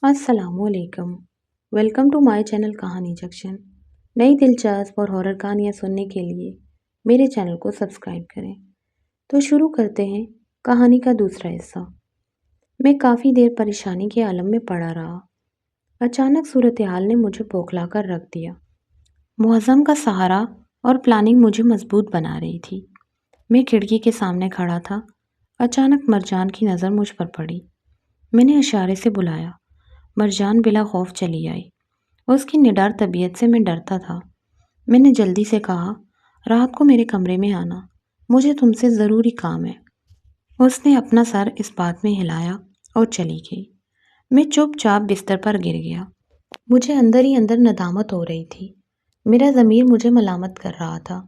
السلام علیکم۔ Welcome to my channel کہانی جنکشن۔ نئی دلچسپ اور ہارر کہانیاں سننے کے لیے میرے چینل کو سبسکرائب کریں۔ تو شروع کرتے ہیں کہانی کا دوسرا حصہ۔ میں کافی دیر پریشانی کے عالم میں پڑا رہا۔ اچانک صورتحال نے مجھے بوکھلا کر رکھ دیا۔ معظم کا سہارا اور پلاننگ مجھے مضبوط بنا رہی تھی۔ میں کھڑکی کے سامنے کھڑا تھا۔ اچانک مرجان کی نظر مجھ پر پڑی۔ میں نے اشارے سے بلایا۔ مرجان بلا خوف چلی آئی۔ اس کی نڈر طبیعت سے میں ڈرتا تھا۔ میں نے جلدی سے کہا، رات کو میرے کمرے میں آنا، مجھے تم سے ضروری کام ہے۔ اس نے اپنا سر اس بات میں ہلایا اور چلی گئی۔ میں چپ چاپ بستر پر گر گیا۔ مجھے اندر ہی اندر ندامت ہو رہی تھی۔ میرا ضمیر مجھے ملامت کر رہا تھا۔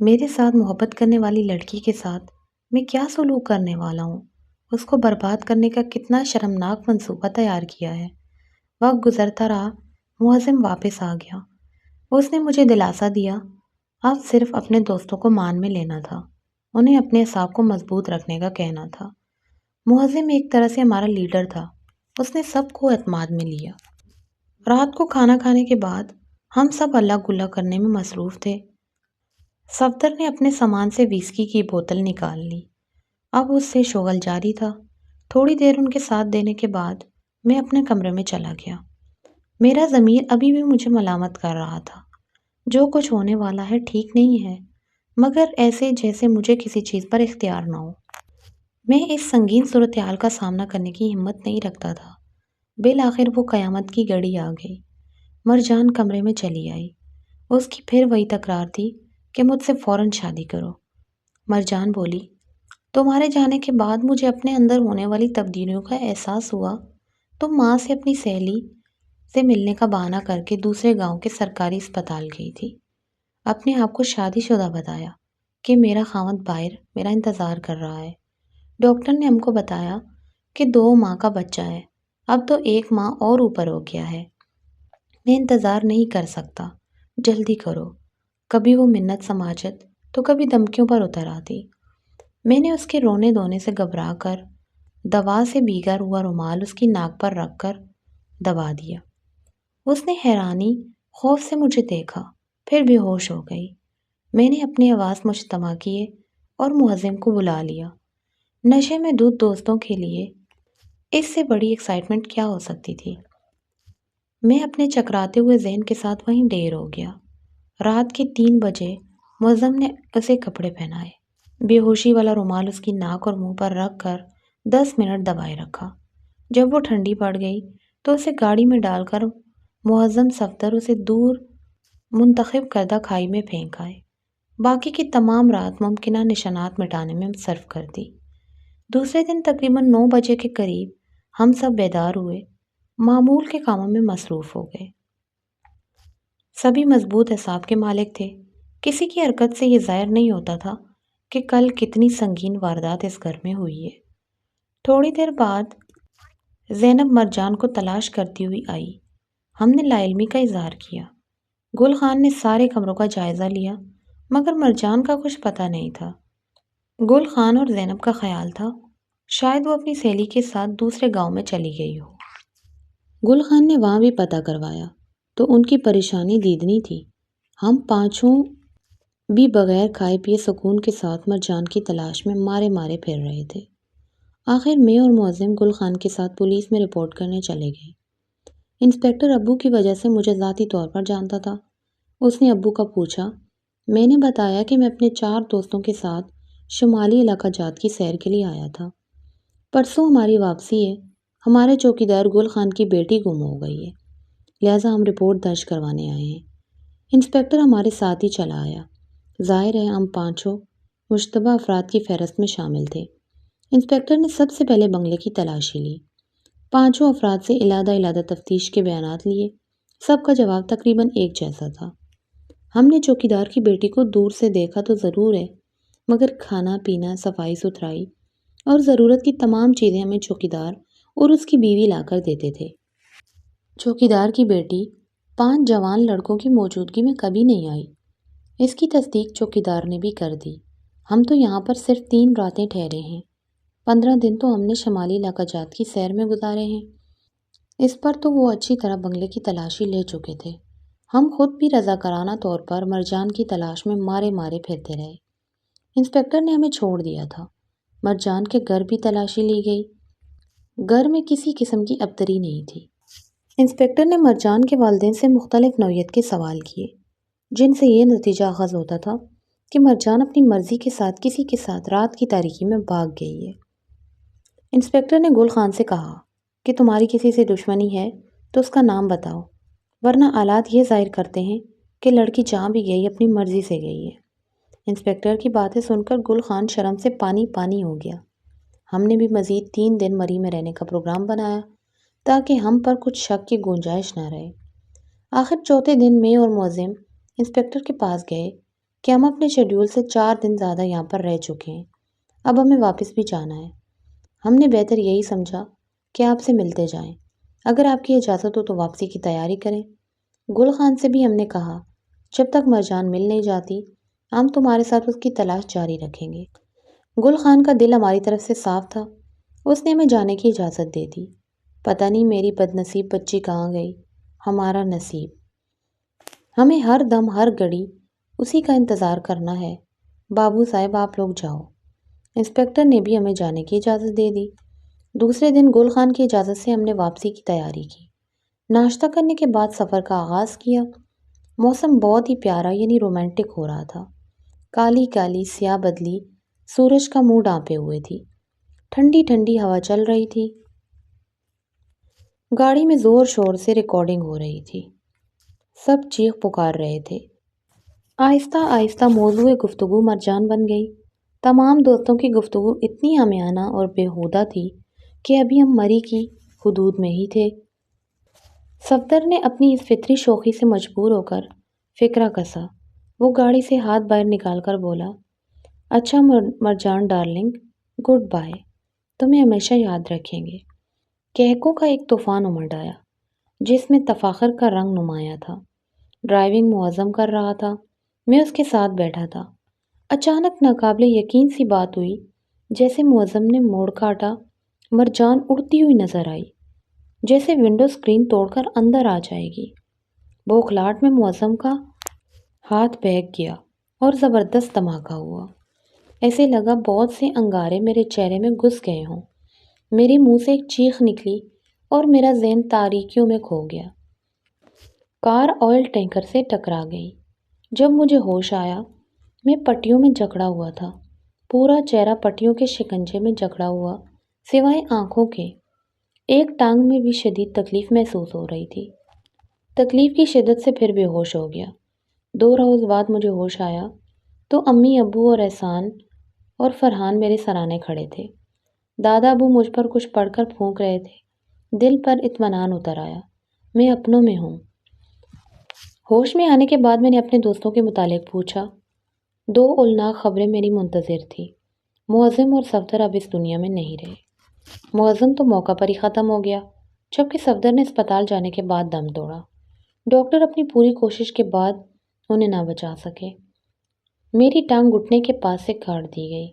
میرے ساتھ محبت کرنے والی لڑکی کے ساتھ میں کیا سلوک کرنے والا ہوں؟ اس کو برباد کرنے کا کتنا شرمناک منصوبہ تیار کیا ہے۔ وقت گزرتا رہا، معظم واپس آ گیا۔ اس نے مجھے دلاسا دیا۔ اب صرف اپنے دوستوں کو مان میں لینا تھا، انہیں اپنے اعصاب کو مضبوط رکھنے کا کہنا تھا۔ معظم ایک طرح سے ہمارا لیڈر تھا۔ اس نے سب کو اعتماد میں لیا۔ رات کو کھانا کھانے کے بعد ہم سب اللہ گلہ کرنے میں مصروف تھے۔ صفدر نے اپنے سامان سے وسکی کی بوتل نکال لی۔ اب اس سے شغل جاری تھا۔ تھوڑی دیر ان کے ساتھ دینے کے بعد میں اپنے کمرے میں چلا گیا۔ میرا ضمیر ابھی بھی مجھے ملامت کر رہا تھا۔ جو کچھ ہونے والا ہے ٹھیک نہیں ہے، مگر ایسے جیسے مجھے کسی چیز پر اختیار نہ ہو۔ میں اس سنگین صورتحال کا سامنا کرنے کی ہمت نہیں رکھتا تھا۔ بالآخر وہ قیامت کی گھڑی آ گئی۔ مرجان کمرے میں چلی آئی۔ اس کی پھر وہی تکرار تھی کہ مجھ سے فوراً شادی کرو۔ مرجان بولی، تمہارے جانے کے بعد مجھے اپنے اندر ہونے والی تبدیلیوں کا احساس ہوا۔ تم ماں سے اپنی سہیلی سے ملنے کا بہانہ کر کے دوسرے گاؤں کے سرکاری اسپتال گئی تھی۔ اپنے آپ کو شادی شدہ بتایا کہ میرا خاوند باہر میرا انتظار کر رہا ہے۔ ڈاکٹر نے ہم کو بتایا کہ 2 ماہ کا بچہ ہے، اب تو 1 ماہ اور اوپر ہو گیا ہے۔ میں انتظار نہیں کر سکتا، جلدی کرو۔ کبھی وہ منت سماجت تو کبھی دھمکیوں پر اتر آتی۔ میں نے اس کے رونے دھونے سے گھبرا کر دوا سے بھیگا ہوا رومال اس کی ناک پر رکھ کر دبا دیا۔ اس نے حیرانی خوف سے مجھے دیکھا، پھر بے ہوش ہو گئی۔ میں نے اپنے آواز مجتمع کیے اور معظم کو بلا لیا۔ نشے میں دودھ دوستوں کے لیے اس سے بڑی ایکسائٹمنٹ کیا ہو سکتی تھی؟ میں اپنے چکراتے ہوئے ذہن کے ساتھ وہیں ڈیر ہو گیا۔ رات کے 3 بجے معظم نے اسے کپڑے پہنائے، بے ہوشی والا رومال اس کی ناک اور منہ پر رکھ کر 10 منٹ دبائے رکھا۔ جب وہ ٹھنڈی پڑ گئی تو اسے گاڑی میں ڈال کر معظم صفدر اسے دور منتخب کردہ کھائی میں پھینک آئے۔ باقی کی تمام رات ممکنہ نشانات مٹانے میں صرف کر دی۔ دوسرے دن تقریباً 9 بجے کے قریب ہم سب بیدار ہوئے، معمول کے کاموں میں مصروف ہو گئے۔ سبھی مضبوط اعصاب کے مالک تھے۔ کسی کی حرکت سے یہ ظاہر نہیں ہوتا تھا کہ کل کتنی سنگین واردات اس گھر میں ہوئی ہے۔ تھوڑی دیر بعد زینب مرجان کو تلاش کرتی ہوئی آئی۔ ہم نے لا علمی کا اظہار کیا۔ گل خان نے سارے کمروں کا جائزہ لیا، مگر مرجان کا کچھ پتہ نہیں تھا۔ گل خان اور زینب کا خیال تھا شاید وہ اپنی سہیلی کے ساتھ دوسرے گاؤں میں چلی گئی ہو۔ گل خان نے وہاں بھی پتہ کروایا تو ان کی پریشانی دیدنی تھی۔ ہم پانچوں بھی بغیر کھائے پیے سکون کے ساتھ مرجان کی تلاش میں مارے مارے پھر رہے تھے۔ آخر میں اور معظم گل خان کے ساتھ پولیس میں رپورٹ کرنے چلے گئے۔ انسپکٹر ابو کی وجہ سے مجھے ذاتی طور پر جانتا تھا۔ اس نے ابو کا پوچھا۔ میں نے بتایا کہ میں اپنے 4 دوستوں کے ساتھ شمالی علاقہ جات کی سیر کے لیے آیا تھا۔ پرسوں ہماری واپسی ہے۔ ہمارے چوکیدار گل خان کی بیٹی گم ہو گئی ہے، لہٰذا ہم رپورٹ درج کروانے آئے ہیں۔ انسپکٹر ہمارے ساتھ ہی چلا آیا۔ ظاہر ہے ہم پانچوں مشتبہ افراد کی فہرست میں شامل تھے۔ انسپکٹر نے سب سے پہلے بنگلے کی تلاشی لی۔ پانچوں افراد سے علادہ تفتیش کے بیانات لیے۔ سب کا جواب تقریباً ایک جیسا تھا۔ ہم نے چوکیدار کی بیٹی کو دور سے دیکھا تو ضرور ہے، مگر کھانا پینا، صفائی ستھرائی اور ضرورت کی تمام چیزیں ہمیں چوکیدار اور اس کی بیوی لا کر دیتے تھے۔ چوکیدار کی بیٹی 5 جوان لڑکوں کی موجودگی میں کبھی نہیں آئی۔ اس کی تصدیق چوکیدار نے بھی کر دی۔ ہم تو یہاں پر صرف 3 راتیں ٹھہرے ہیں، 15 دن تو ہم نے شمالی علاقہ جات کی سیر میں گزارے ہیں۔ اس پر تو وہ اچھی طرح بنگلے کی تلاشی لے چکے تھے۔ ہم خود بھی رضاکارانہ طور پر مرجان کی تلاش میں مارے مارے پھرتے رہے۔ انسپکٹر نے ہمیں چھوڑ دیا تھا۔ مرجان کے گھر بھی تلاشی لی گئی۔ گھر میں کسی قسم کی ابتری نہیں تھی۔ انسپکٹر نے مرجان کے والدین سے مختلف نوعیت کے سوال کیے، جن سے یہ نتیجہ اخذ ہوتا تھا کہ مرجان اپنی مرضی کے ساتھ کسی کے ساتھ رات کی تاریکی میں بھاگ گئی ہے۔ انسپکٹر نے گل خان سے کہا کہ تمہاری کسی سے دشمنی ہے تو اس کا نام بتاؤ، ورنہ آلات یہ ظاہر کرتے ہیں کہ لڑکی جہاں بھی گئی اپنی مرضی سے گئی ہے۔ انسپکٹر کی باتیں سن کر گل خان شرم سے پانی پانی ہو گیا۔ ہم نے بھی مزید 3 دن مری میں رہنے کا پروگرام بنایا تاکہ ہم پر کچھ شک کی گنجائش نہ رہے۔ آخر چوتھے دن میں اور معظم انسپکٹر کے پاس گئے کہ ہم اپنے شیڈیول سے 4 دن زیادہ یہاں پر رہ چکے ہیں، اب ہمیں واپس بھی جانا ہے۔ ہم نے بہتر یہی سمجھا کہ آپ سے ملتے جائیں، اگر آپ کی اجازت ہو تو واپسی کی تیاری کریں۔ گل خان سے بھی ہم نے کہا جب تک مرجان مل نہیں جاتی ہم تمہارے ساتھ اس کی تلاش جاری رکھیں گے۔ گل خان کا دل ہماری طرف سے صاف تھا، اس نے ہمیں جانے کی اجازت دے دی۔ پتہ نہیں میری بد نصیب بچی کہاں گئی، ہمارا نصیب۔ ہمیں ہر دم ہر گھڑی اسی کا انتظار کرنا ہے۔ بابو صاحب آپ لوگ جاؤ۔ انسپکٹر نے بھی ہمیں جانے کی اجازت دے دی۔ دوسرے دن گل خان کی اجازت سے ہم نے واپسی کی تیاری کی۔ ناشتہ کرنے کے بعد سفر کا آغاز کیا۔ موسم بہت ہی پیارا یعنی رومانٹک ہو رہا تھا۔ کالی کالی سیاہ بدلی سورج کا منہ ڈھانپے ہوئے تھی۔ ٹھنڈی ٹھنڈی ہوا چل رہی تھی۔ گاڑی میں زور شور سے ریکارڈنگ ہو رہی تھی۔ سب چیخ پکار رہے تھے۔ آہستہ آہستہ موضوع گفتگو مرجان بن گئی۔ تمام دوستوں کی گفتگو اتنی عامیانہ اور بیہودہ تھی کہ ابھی ہم مری کی حدود میں ہی تھے۔ صفدر نے اپنی اس فطری شوخی سے مجبور ہو کر فقرہ کسا۔ وہ گاڑی سے ہاتھ باہر نکال کر بولا، اچھا مرجان ڈارلنگ، گڈ بائے، تمہیں ہمیشہ یاد رکھیں گے۔ کہکوں کا ایک طوفان امڑ آیا جس میں تفاخر کا رنگ نمایاں تھا۔ ڈرائیونگ معظم کر رہا تھا، میں اس کے ساتھ بیٹھا تھا۔ اچانک ناقابل یقین سی بات ہوئی، جیسے معظم نے موڑ کاٹا، مرجان اڑتی ہوئی نظر آئی، جیسے ونڈو اسکرین توڑ کر اندر آ جائے گی۔ بوکھلاہٹ میں معظم کا ہاتھ بہک گیا اور زبردست دھماکہ ہوا۔ ایسے لگا بہت سے انگارے میرے چہرے میں گھس گئے ہوں۔ میرے منہ سے ایک چیخ نکلی اور میرا ذہن تاریکیوں میں کھو گیا۔ کار آئل ٹینکر سے ٹکرا گئی۔ جب مجھے ہوش آیا میں پٹیوں میں جکڑا ہوا تھا۔ پورا چہرہ پٹیوں کے شکنجے میں جکڑا ہوا سوائے آنکھوں کے۔ ایک ٹانگ میں بھی شدید تکلیف محسوس ہو رہی تھی۔ تکلیف کی شدت سے پھر بے ہوش ہو گیا۔ 2 روز بعد مجھے ہوش آیا تو امی ابو اور احسان اور فرحان میرے سرانے کھڑے تھے۔ دادا ابو مجھ پر کچھ پڑھ کر پھونک رہے تھے۔ دل پر اطمینان اتر آیا، میں اپنوں میں ہوں۔ ہوش میں آنے کے بعد میں نے اپنے دوستوں کے متعلق پوچھا۔ 2 اولناک خبریں میری منتظر تھیں۔ معظم اور صفدر اب اس دنیا میں نہیں رہے۔ معظم تو موقع پر ہی ختم ہو گیا، جبکہ صفدر نے اسپتال جانے کے بعد دم توڑا۔ ڈاکٹر اپنی پوری کوشش کے بعد انہیں نہ بچا سکے۔ میری ٹانگ گھٹنے کے پاس سے کاٹ دی گئی۔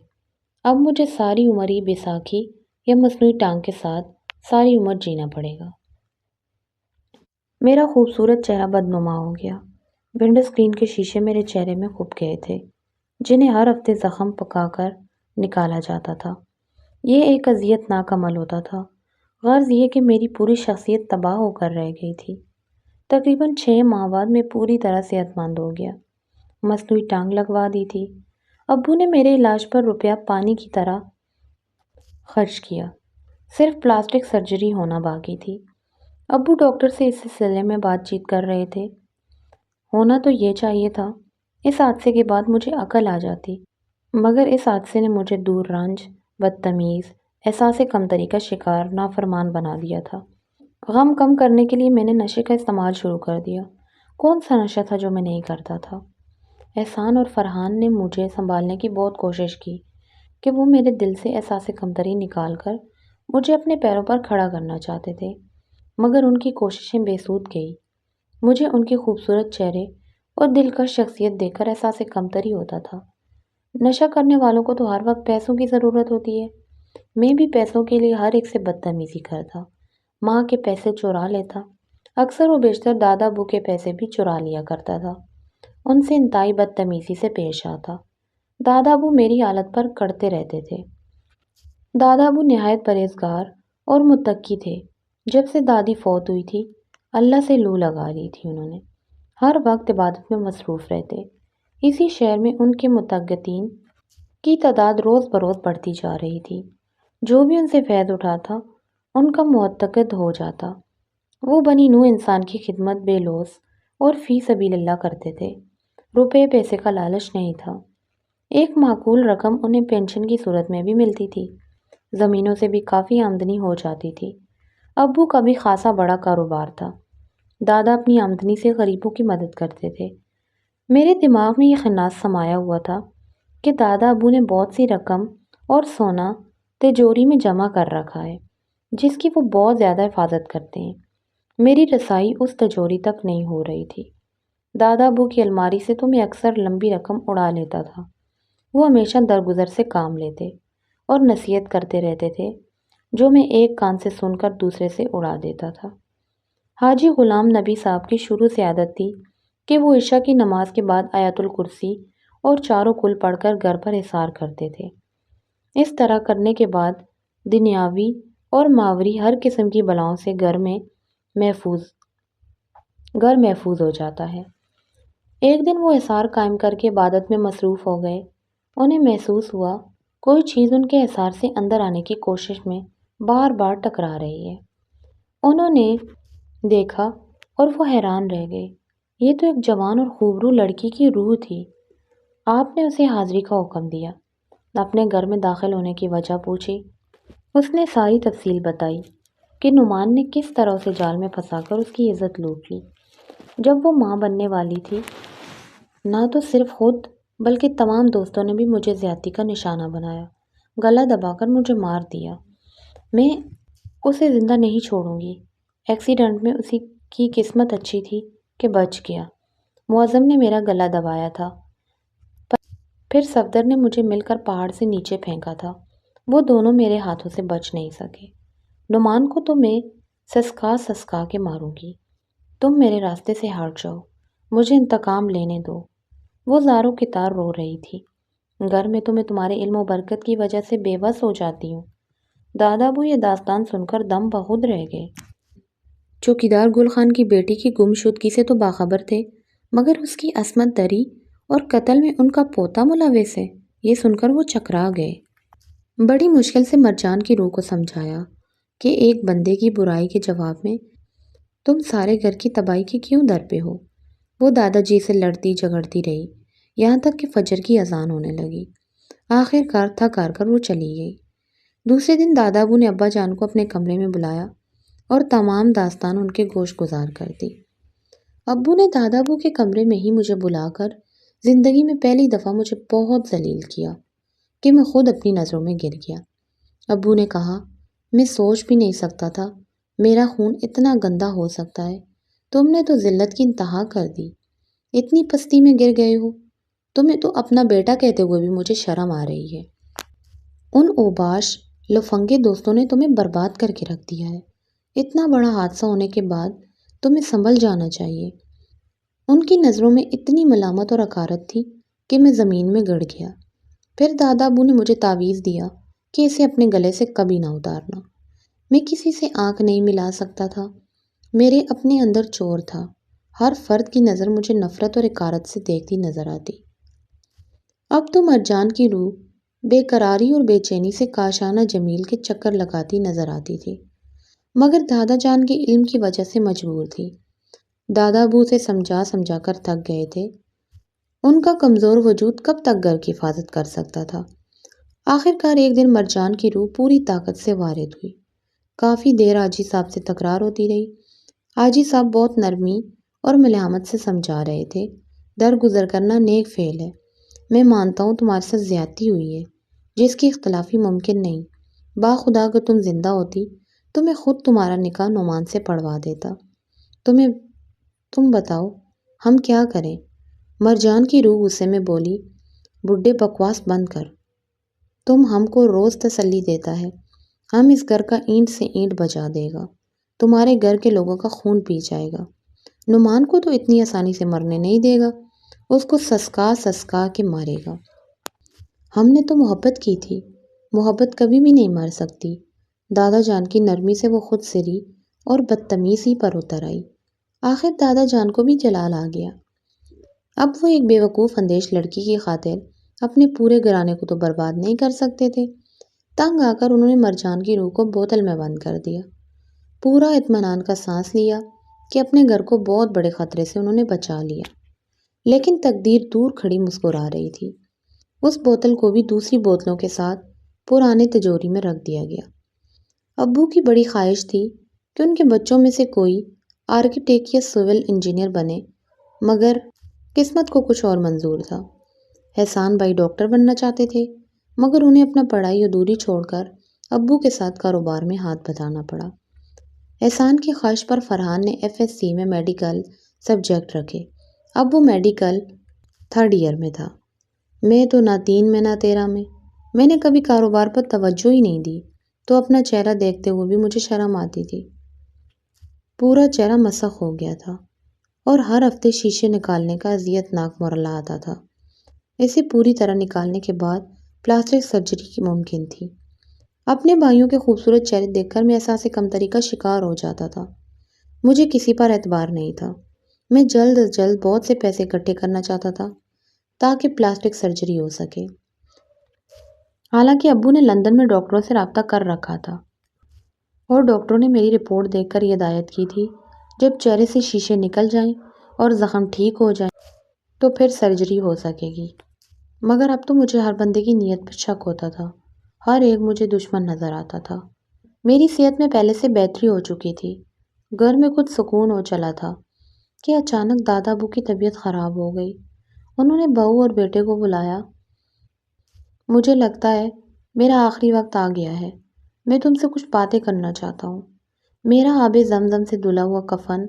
اب مجھے ساری عمر ہی بیساکھی یا مصنوعی ٹانگ کے ساتھ ساری عمر جینا پڑے گا۔ میرا خوبصورت چہرہ بدنما ہو گیا۔ ونڈو اسکرین کے شیشے میرے چہرے میں کھپ گئے تھے، جنہیں ہر ہفتے زخم پکا کر نکالا جاتا تھا۔ یہ ایک اذیت ناک عمل ہوتا تھا۔ غرض یہ کہ میری پوری شخصیت تباہ ہو کر رہ گئی تھی۔ تقریباً 6 ماہ بعد میں پوری طرح صحت مند ہو گیا۔ مصنوعی ٹانگ لگوا دی تھی۔ ابو نے میرے علاج پر روپیہ پانی کی طرح خرچ کیا۔ صرف پلاسٹک سرجری ہونا باقی تھی۔ ابو ڈاکٹر سے اس سلسلے میں بات چیت کر رہے تھے۔ ہونا تو یہ چاہیے تھا، اس حادثے کے بعد مجھے عقل آ جاتی، مگر اس حادثے نے مجھے دور رنج، بدتمیز، احساس کمتری کا شکار، نافرمان بنا دیا تھا۔ غم کم کرنے کے لیے میں نے نشے کا استعمال شروع کر دیا۔ کون سا نشہ تھا جو میں نہیں کرتا تھا؟ احسان اور فرحان نے مجھے سنبھالنے کی بہت کوشش کی کہ وہ میرے دل سے احساس کمتری نکال کر مجھے اپنے پیروں پر کھڑا کرنا چاہتے تھے، مگر ان کی کوششیں بے سود گئی۔ مجھے ان کے خوبصورت چہرے اور دلکش شخصیت دیکھ کر احساس کمتری ہوتا تھا۔ نشہ کرنے والوں کو تو ہر وقت پیسوں کی ضرورت ہوتی ہے۔ میں بھی پیسوں کے لیے ہر ایک سے بدتمیزی کرتا، ماں کے پیسے چرا لیتا۔ اکثر و بیشتر دادا ابو کے پیسے بھی چرا لیا کرتا تھا۔ ان سے انتہائی بدتمیزی سے پیش آتا۔ دادا ابو میری حالت پر کڑتے رہتے تھے۔ دادا ابو نہایت پرہیزگار اور متقی تھے۔ جب سے دادی فوت ہوئی تھی، اللہ سے لو لگا لی تھی انہوں نے۔ ہر وقت عبادت میں مصروف رہتے۔ اسی شہر میں ان کے متقین کی تعداد روز بروز بڑھتی جا رہی تھی۔ جو بھی ان سے فیض اٹھاتا ان کا معتقد ہو جاتا۔ وہ بنی نوع انسان کی خدمت بے لوث اور فی سبیل اللہ کرتے تھے۔ روپے پیسے کا لالچ نہیں تھا۔ ایک معقول رقم انہیں پینشن کی صورت میں بھی ملتی تھی۔ زمینوں سے بھی کافی آمدنی ہو جاتی تھی۔ ابو کا بھی خاصا بڑا کاروبار تھا۔ دادا اپنی آمدنی سے غریبوں کی مدد کرتے تھے۔ میرے دماغ میں یہ خناس سمایا ہوا تھا کہ دادا ابو نے بہت سی رقم اور سونا تجوری میں جمع کر رکھا ہے، جس کی وہ بہت زیادہ حفاظت کرتے ہیں۔ میری رسائی اس تجوری تک نہیں ہو رہی تھی۔ دادا ابو کی الماری سے تو میں اکثر لمبی رقم اڑا لیتا تھا۔ وہ ہمیشہ درگزر سے کام لیتے اور نصیحت کرتے رہتے تھے، جو میں ایک کان سے سن کر دوسرے سے اڑا دیتا تھا۔ حاجی غلام نبی صاحب کی شروع سے عادت تھی کہ وہ عشاء کی نماز کے بعد آیت الکرسی اور چاروں کل پڑھ کر گھر پر حصار کرتے تھے۔ اس طرح کرنے کے بعد دنیاوی اور ماوری ہر قسم کی بلاؤں سے گھر محفوظ ہو جاتا ہے۔ ایک دن وہ حصار قائم کر کے عبادت میں مصروف ہو گئے۔ انہیں محسوس ہوا کوئی چیز ان کے حصار سے اندر آنے کی کوشش میں بار بار ٹکرا رہی ہے۔ انہوں نے دیکھا اور وہ حیران رہ گئے۔ یہ تو ایک جوان اور خوبرو لڑکی کی روح تھی۔ آپ نے اسے حاضری کا حکم دیا، اپنے گھر میں داخل ہونے کی وجہ پوچھی۔ اس نے ساری تفصیل بتائی کہ نعمان نے کس طرح اسے جال میں پھنسا کر اس کی عزت لوٹ لی۔ جب وہ ماں بننے والی تھی، نہ تو صرف خود بلکہ تمام دوستوں نے بھی مجھے زیادتی کا نشانہ بنایا، گلا دبا کر مجھے مار دیا۔ میں اسے زندہ نہیں چھوڑوں گی۔ ایکسیڈنٹ میں اسی کی قسمت اچھی تھی کہ بچ گیا۔ معظم نے میرا گلا دبایا تھا، پھر صفدر نے مجھے مل کر پہاڑ سے نیچے پھینکا تھا۔ وہ دونوں میرے ہاتھوں سے بچ نہیں سکے۔ نعمان کو تو میں سسکا کے ماروں گی۔ تم میرے راستے سے ہٹ جاؤ، مجھے انتقام لینے دو۔ وہ زاروں کی طرح رو رہی تھی۔ گھر میں تو میں تمہارے علم و برکت کی وجہ سے بے بس ہو جاتی ہوں۔ دادا ابو یہ داستان سن کر دم بخود رہ گئے۔ چوکیدار گل خان کی بیٹی کی گم شدگی سے تو باخبر تھے، مگر اس کی عصمت دری اور قتل میں ان کا پوتا ملوث ہے، یہ سن کر وہ چکرا گئے۔ بڑی مشکل سے مرجان کی روح کو سمجھایا کہ ایک بندے کی برائی کے جواب میں تم سارے گھر کی تباہی کے کیوں در پہ ہو؟ وہ دادا جی سے لڑتی جھگڑتی رہی، یہاں تک کہ فجر کی اذان ہونے لگی۔ آخر کار تھک ہار کر وہ چلی گئی۔ دوسرے دن دادا ابو نے ابا جان کو اپنے کمرے میں بلایا اور تمام داستان ان کے گوش گزار کر دی۔ ابو نے دادا ابو کے کمرے میں ہی مجھے بلا کر زندگی میں پہلی دفعہ مجھے بہت ذلیل کیا کہ میں خود اپنی نظروں میں گر گیا۔ ابو نے کہا، میں سوچ بھی نہیں سکتا تھا میرا خون اتنا گندا ہو سکتا ہے۔ تم نے تو ذلت کی انتہا کر دی، اتنی پستی میں گر گئے ہو۔ تمہیں تو اپنا بیٹا کہتے ہوئے بھی مجھے شرم آ رہی ہے۔ ان اوباش لفنگے دوستوں نے تمہیں برباد کر کے رکھ دیا ہے۔ اتنا بڑا حادثہ ہونے کے بعد تمہیں سنبھل جانا چاہیے۔ ان کی نظروں میں اتنی ملامت اور حقارت تھی کہ میں زمین میں گڑ گیا۔ پھر دادا ابو نے مجھے تعویذ دیا کہ اسے اپنے گلے سے کبھی نہ اتارنا۔ میں کسی سے آنکھ نہیں ملا سکتا تھا۔ میرے اپنے اندر چور تھا۔ ہر فرد کی نظر مجھے نفرت اور حقارت سے دیکھتی نظر آتی۔ اب تو مرجان کی روح بے قراری اور بے چینی سے کاشانہ جمیل کے چکر لگاتی نظر آتی تھی، مگر دادا جان کے علم کی وجہ سے مجبور تھی۔ دادا ابو سے سمجھا کر تھک گئے تھے۔ ان کا کمزور وجود کب تک گھر کی حفاظت کر سکتا تھا؟ آخر کار ایک دن مرجان کی روح پوری طاقت سے وارد ہوئی۔ کافی دیر حاجی صاحب سے تکرار ہوتی رہی۔ حاجی صاحب بہت نرمی اور ملامت سے سمجھا رہے تھے، درگزر کرنا نیک فعل ہے۔ میں مانتا ہوں تمہارے ساتھ زیادتی ہوئی ہے، جس کی اختلافی ممکن نہیں۔ باخدا اگر تم زندہ ہوتی تو میں خود تمہارا نکاح نعمان سے پڑھوا دیتا۔ تم بتاؤ ہم کیا کریں؟ مرجان کی روح غصے میں بولی، بڈھے بکواس بند کر۔ تم ہم کو روز تسلی دیتا ہے، ہم اس گھر کا اینٹ سے اینٹ بجا دے گا۔ تمہارے گھر کے لوگوں کا خون پی جائے گا۔ نعمان کو تو اتنی آسانی سے مرنے نہیں دے گا، اس کو سسکا سسکا کے مارے گا۔ ہم نے تو محبت کی تھی، محبت کبھی بھی نہیں مر سکتی۔ دادا جان کی نرمی سے وہ خود سری اور بدتمیزی پر اتر آئی۔ آخر دادا جان کو بھی جلال آ گیا۔ اب وہ ایک بیوقوف اندیش لڑکی کی خاطر اپنے پورے گھرانے کو تو برباد نہیں کر سکتے تھے۔ تنگ آ کر انہوں نے مرجان کی روح کو بوتل میں بند کر دیا۔ پورا اطمینان کا سانس لیا کہ اپنے گھر کو بہت بڑے خطرے سے انہوں نے بچا لیا، لیکن تقدیر دور کھڑی مسکرا رہی تھی۔ اس بوتل کو بھی دوسری بوتلوں کے ساتھ پرانے تجوری میں رکھ دیا گیا۔ ابو کی بڑی خواہش تھی کہ ان کے بچوں میں سے کوئی آرکیٹیکٹ یا سول انجینئر بنے، مگر قسمت کو کچھ اور منظور تھا۔ احسان بھائی ڈاکٹر بننا چاہتے تھے، مگر انہیں اپنا پڑھائی ادھوری چھوڑ کر ابو کے ساتھ کاروبار میں ہاتھ بٹانا پڑا۔ احسان کی خواہش پر فرحان نے FSC میں میڈیکل سبجیکٹ رکھے۔ اب وہ میڈیکل 3rd ایئر میں تھا۔ میں تو نہ 3 میں نہ 13 میں نے کبھی کاروبار پر توجہ ہی نہیں دی، تو اپنا چہرہ دیکھتے ہوئے بھی مجھے شرم آتی تھی۔ پورا چہرہ مسخ ہو گیا تھا اور ہر ہفتے شیشے نکالنے کا اذیت ناک مرحلہ آتا تھا۔ اسے پوری طرح نکالنے کے بعد پلاسٹک سرجری ممکن تھی۔ اپنے بھائیوں کے خوبصورت چہرے دیکھ کر میں احساس کمتری کا شکار ہو جاتا تھا۔ مجھے کسی پر اعتبار نہیں تھا۔ میں جلد از جلد بہت سے پیسے اکٹھے کرنا چاہتا تھا تاکہ پلاسٹک سرجری ہو سکے۔ حالانکہ ابو نے لندن میں ڈاکٹروں سے رابطہ کر رکھا تھا اور ڈاکٹروں نے میری رپورٹ دیکھ کر یہ ہدایت کی تھی، جب چہرے سے شیشے نکل جائیں اور زخم ٹھیک ہو جائیں تو پھر سرجری ہو سکے گی۔ مگر اب تو مجھے ہر بندے کی نیت پر شک ہوتا تھا، ہر ایک مجھے دشمن نظر آتا تھا۔ میری صحت میں پہلے سے بہتری ہو چکی تھی، گھر میں کچھ سکون ہو چلا تھا کہ اچانک دادا ابو کی طبیعت خراب ہو گئی۔ انہوں نے بہو اور بیٹے کو بلایا۔ مجھے لگتا ہے میرا آخری وقت آ گیا ہے، میں تم سے کچھ باتیں کرنا چاہتا ہوں۔ میرا آب زمزم سے دھلا ہوا کفن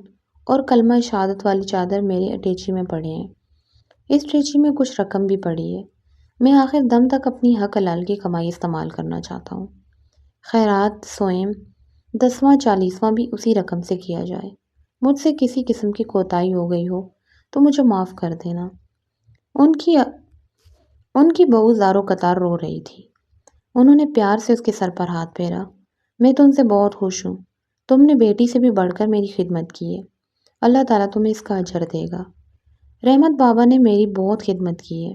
اور کلمہ شہادت والی چادر میرے اٹیچی میں پڑے ہیں۔ اس اٹیچی میں کچھ رقم بھی پڑی ہے۔ میں آخر دم تک اپنی حق حلال کی کمائی استعمال کرنا چاہتا ہوں۔ خیرات، سوئم، 10واں 40واں بھی اسی رقم سے کیا جائے۔ مجھ سے کسی قسم کی کوتاہی ہو گئی ہو تو مجھے معاف کر دینا۔ ان کی بہو زاروں قطار رو رہی تھی۔ انہوں نے پیار سے اس کے سر پر ہاتھ پھیرا۔ میں تم سے بہت خوش ہوں، تم نے بیٹی سے بھی بڑھ کر میری خدمت کی ہے۔ اللہ تعالیٰ تمہیں اس کا اجر دے گا۔ رحمت بابا نے میری بہت خدمت کی ہے،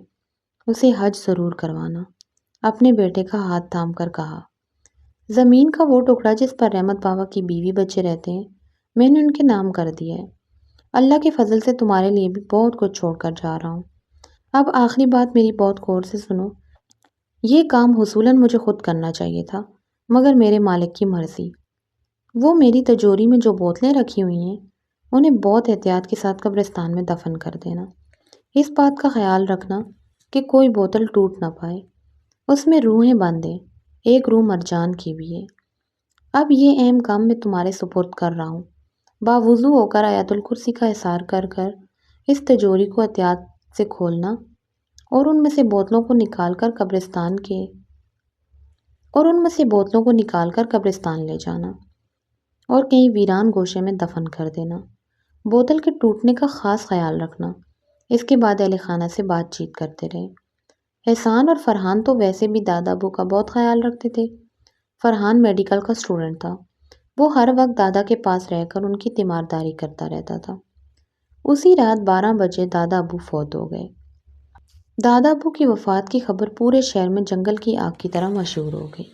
اسے حج ضرور کروانا، اپنے بیٹے کا ہاتھ تھام کر کہا۔ زمین کا وہ ٹکڑا جس پر رحمت بابا کی بیوی بچے رہتے ہیں، میں نے ان کے نام کر دیا ہے۔ اللہ کے فضل سے تمہارے لیے بھی بہت کچھ چھوڑ کر جا رہا ہوں۔ اب آخری بات میری بہت غور سے سنو۔ یہ کام حصولاً مجھے خود کرنا چاہیے تھا، مگر میرے مالک کی مرضی۔ وہ میری تجوری میں جو بوتلیں رکھی ہوئی ہیں، انہیں بہت احتیاط کے ساتھ قبرستان میں دفن کر دینا۔ اس بات کا خیال رکھنا کہ کوئی بوتل ٹوٹ نہ پائے۔ اس میں روحیں بند ہیں، ایک روح مرجان کی بھی ہے۔ اب یہ اہم کام میں تمہارے سپرد کر رہا ہوں۔ باوضو ہو کر آیت الکرسی کا احسار کر کر اس تجوری کو احتیاط سے کھولنا اور ان میں سے بوتلوں کو نکال کر قبرستان لے جانا اور کہیں ویران گوشے میں دفن کر دینا۔ بوتل کے ٹوٹنے کا خاص خیال رکھنا۔ اس کے بعد اہل خانہ سے بات چیت کرتے رہے۔ احسان اور فرحان تو ویسے بھی دادا ابو کا بہت خیال رکھتے تھے۔ فرحان میڈیکل کا اسٹوڈنٹ تھا، وہ ہر وقت دادا کے پاس رہ کر ان کی تیمارداری کرتا رہتا تھا۔ اسی رات 12 بجے دادا ابو فوت ہو گئے۔ دادا ابو کی وفات کی خبر پورے شہر میں جنگل کی آگ کی طرح مشہور ہو گئی۔